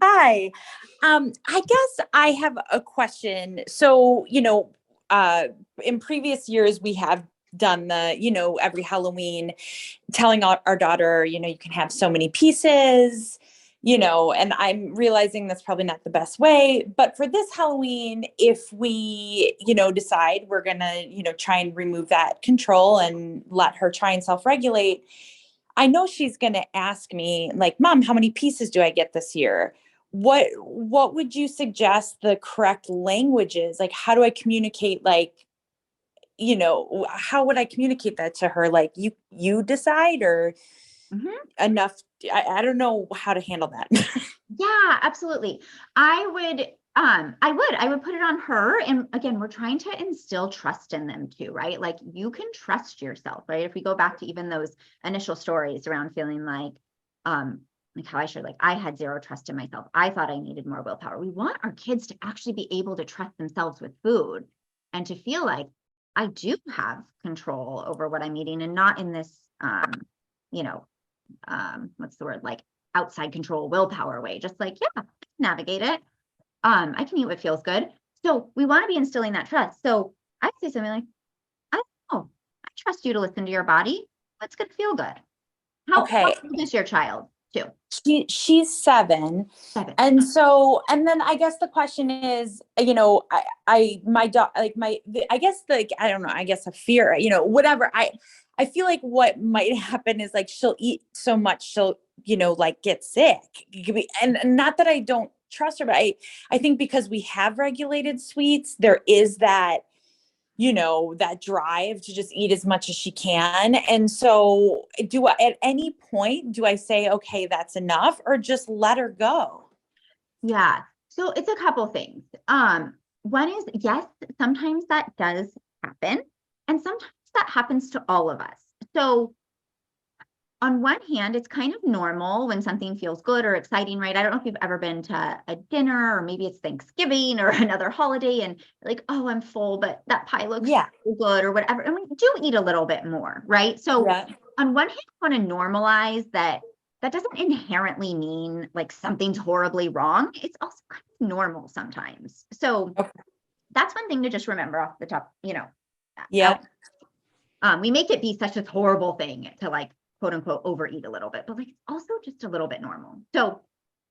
Hi. I guess I have a question. So, uh, in previous years, we have done every Halloween telling our daughter, you can have so many pieces, and I'm realizing that's probably not the best way. But for this Halloween, if we, decide we're going to, try and remove that control and let her try and self regulate, I know she's going to ask me like, "Mom, how many pieces do I get this year?" What would you suggest the correct language is? Like, how do I communicate, like, how would I communicate that to her? Like, you decide, or Mhm. enough. I don't know how to handle that. Yeah, absolutely. I would put it on her. And again, we're trying to instill trust in them too, right? Like you can trust yourself, right? If we go back to even those initial stories around feeling um, like how I shared, like I had zero trust in myself. I thought I needed more willpower. We want our kids to actually be able to trust themselves with food and to feel like I do have control over what I'm eating and not in this, you know, what's the word, like outside control willpower way, just like, yeah, I can navigate it. I can eat what feels good. So we want to be instilling that trust. So I say something like, I don't know, I trust you to listen to your body. What's going to feel good? How Okay. old is your child too? She's 7. 7. And then I guess the question is, my dog, like I guess, like, I don't know, I guess a fear, whatever. I feel like what might happen is, like, she'll eat so much, she'll, like, get sick. And not that I don't trust her, but I think because we have regulated sweets, there is that drive to just eat as much as she can. And so, at any point, do I say, okay, that's enough, or just let her go? Yeah. So it's a couple things. One is yes, sometimes that does happen, and sometimes that happens to all of us. So on one hand, it's kind of normal when something feels good or exciting, right? I don't know if you've ever been to a dinner or maybe it's Thanksgiving or another holiday and like, oh, I'm full, but that pie looks Yeah. so good or whatever. And we do eat a little bit more, right? So Yeah. on one hand, I want to normalize that that doesn't inherently mean like something's horribly wrong. It's also kind of normal sometimes. So Okay. that's one thing to just remember off the top, Yeah. we make it be such a horrible thing to like quote unquote overeat a little bit, but like it's also just a little bit normal. So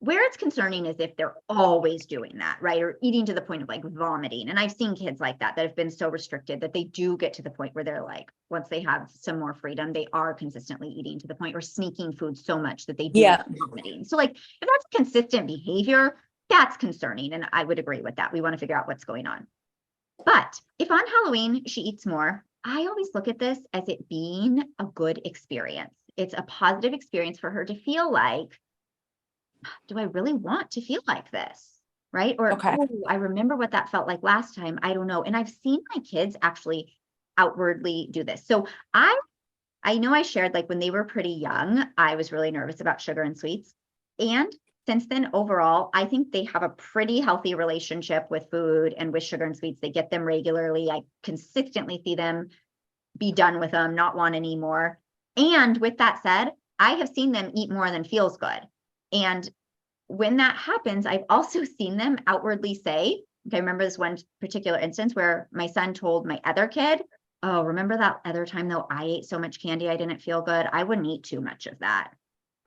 where it's concerning is if they're always doing that, right? Or eating to the point of like vomiting. And I've seen kids like that have been so restricted that they do get to the point where they're like, once they have some more freedom, they are consistently eating to the point or sneaking food so much that they do end Yeah. up vomiting. So like if that's consistent behavior, that's concerning. And I would agree with that. We want to figure out what's going on. But if on Halloween she eats more, I always look at this as it being a good experience. It's a positive experience for her to feel like, do I really want to feel like this? Right. Or, Okay. oh, I remember what that felt like last time. I don't know. And I've seen my kids actually outwardly do this. So I know I shared like when they were pretty young, I was really nervous about sugar and sweets. And since then, overall, I think they have a pretty healthy relationship with food and with sugar and sweets. They get them regularly. I consistently see them be done with them, not want any more. And with that said, I have seen them eat more than feels good. And when that happens, I've also seen them outwardly say, okay, I remember this one particular instance where my son told my other kid, oh, remember that other time though I ate so much candy I didn't feel good? I wouldn't eat too much of that.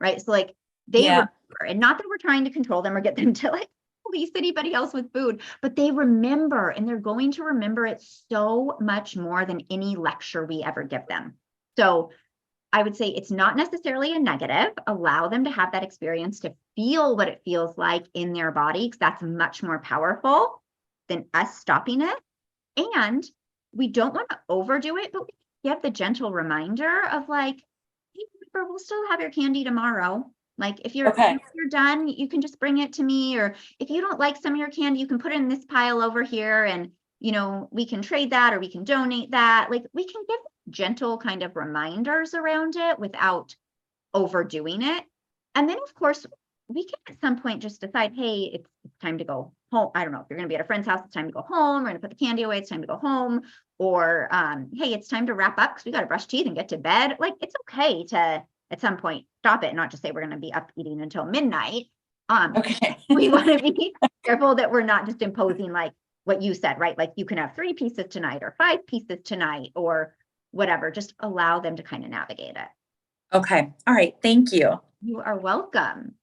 Right. So like they Yeah. remember, and not that we're trying to control them or get them to like police anybody else with food, but they remember and they're going to remember it so much more than any lecture we ever give them. So I would say it's not necessarily a negative. Allow them to have that experience to feel what it feels like in their body, because that's much more powerful than us stopping it. And we don't want to overdo it, but we give the gentle reminder of like, hey, remember, we'll still have your candy tomorrow. Like if you're Okay. if you're done, you can just bring it to me. Or if you don't like some of your candy, you can put it in this pile over here and we can trade that or we can donate that. Like we can give gentle kind of reminders around it without overdoing it. And then, of course, we can at some point just decide, hey, it's time to go home. I don't know if you're going to be at a friend's house, it's time to go home. We're going to put the candy away. It's time to go home. Or, hey, it's time to wrap up because we got to brush teeth and get to bed. Like, it's okay to at some point stop it and not just say we're going to be up eating until midnight. Okay. We want to be careful that we're not just imposing like what you said, right? Like you can have 3 pieces tonight or 5 pieces tonight or whatever. Just allow them to kind of navigate it. Okay. All right. Thank you. You are welcome.